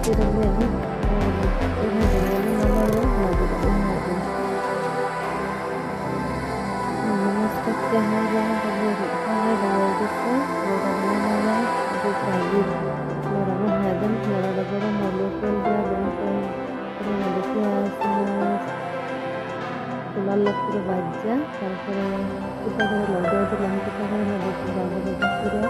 Tiralian লাল করে ভাজা তারপরে কুটা করে লবণ দিলাম কুটা করে লবণ ভালো করে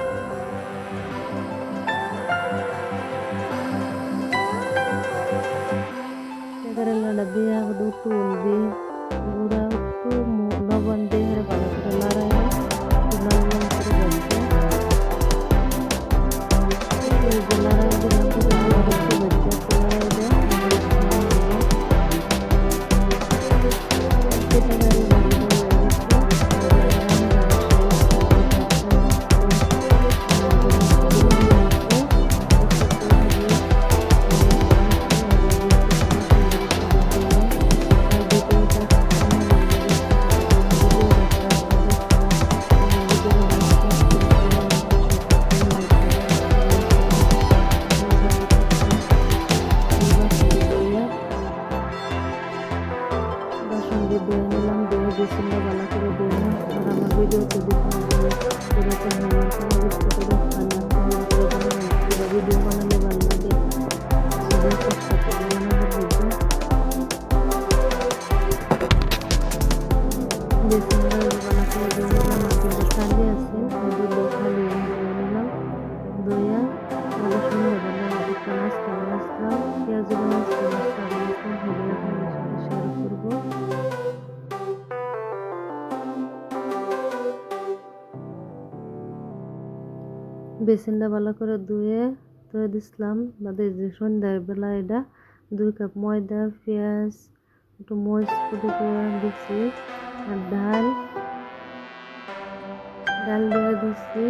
এবারে দিয়ে একটু হলদি গুঁড়া একটু লবণ দিয়ে ভালো করে লড়াই লাল লাল করে ভাজা লড়াই দিলাম দিয়ে নিলাম দিয়ে বিসমিল্লাহ ভালো করে দিয়ে আর আমার ভিডিওতে ভিডিও বানালে ভালো লাগে খালি আছে খালি নিলাম দইয়া ভালো সুন্দর আসলাম পেঁয়াজ শেয়ার করবো বেসিনটা ভালো করে ধুয়ে দিছিলাম বাদে যে সন্ধ্যার বেলা এটা 2 কাপ ময়দা পেঁয়াজ একটু মরিচ কুটি করে দিচ্ছি আর ডাল দিয়ে দিচ্ছি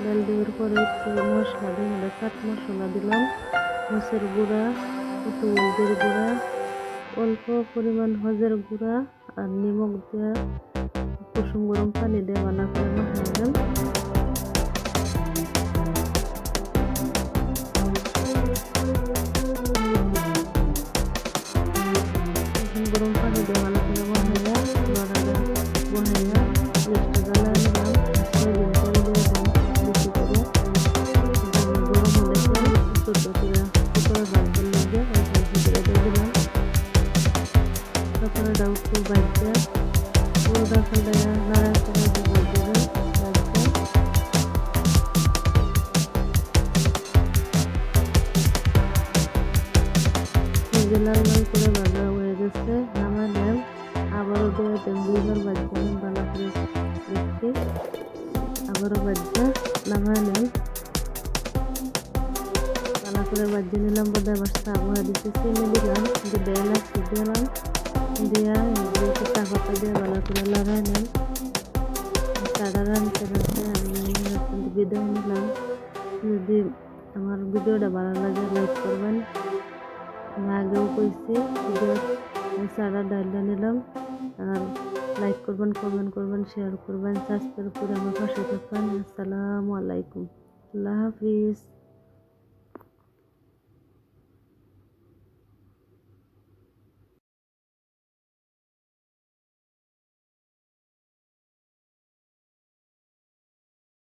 ডাল দেওয়ার পরে একটু মশলা দিয়ে চাট মশলা দিলাম মরিচের গুঁড়া একটু হলদির গুঁড়া অল্প পরিমাণ হলদের গুঁড়া আর নিমখ দিয়ে কুসুম গরম পানি দিয়ে ভালো করে মাখালাম গরম পানি দিয়ে ভালো করে বসাইয়া বসাইয়া গ্যাসটা জ্বালায় নিলাম বেশি করে গরম হলে ছোট করে ভাজতে লেগে ভিতরে দিয়ে দিলাম তারপরে একটু ভাজতে উল্টা পাল্টা নাড়া করে ভাজতে লাল লাল করে ভাজা হয়ে গেছে নামালাম আবারও দিয়ে দেন 2বার ভাজলাম ভালো করে দেখতে আবারও ভাজা নামালাম ভালো করে ভাজে নিলাম বোধ আবার সাবুয়া দিতে চিনি দিলাম দিলাম দিয়া চাপাতা দিয়ে ভালো করে লাগাইলাম চাটা রানতে আমি বিদায় নিলাম যদি আমার ভিডিওটা ভালো লাগে লাইক করবেন আমি আগেও কইছি চারা ডালটা নিলাম আর লাইক করবেন কমেন্ট করবেন শেয়ার করবেন সাবস্ক্রাইব করে আমার পাশে থাকবেন আসসালামু আলাইকুম আল্লাহ হাফিজ।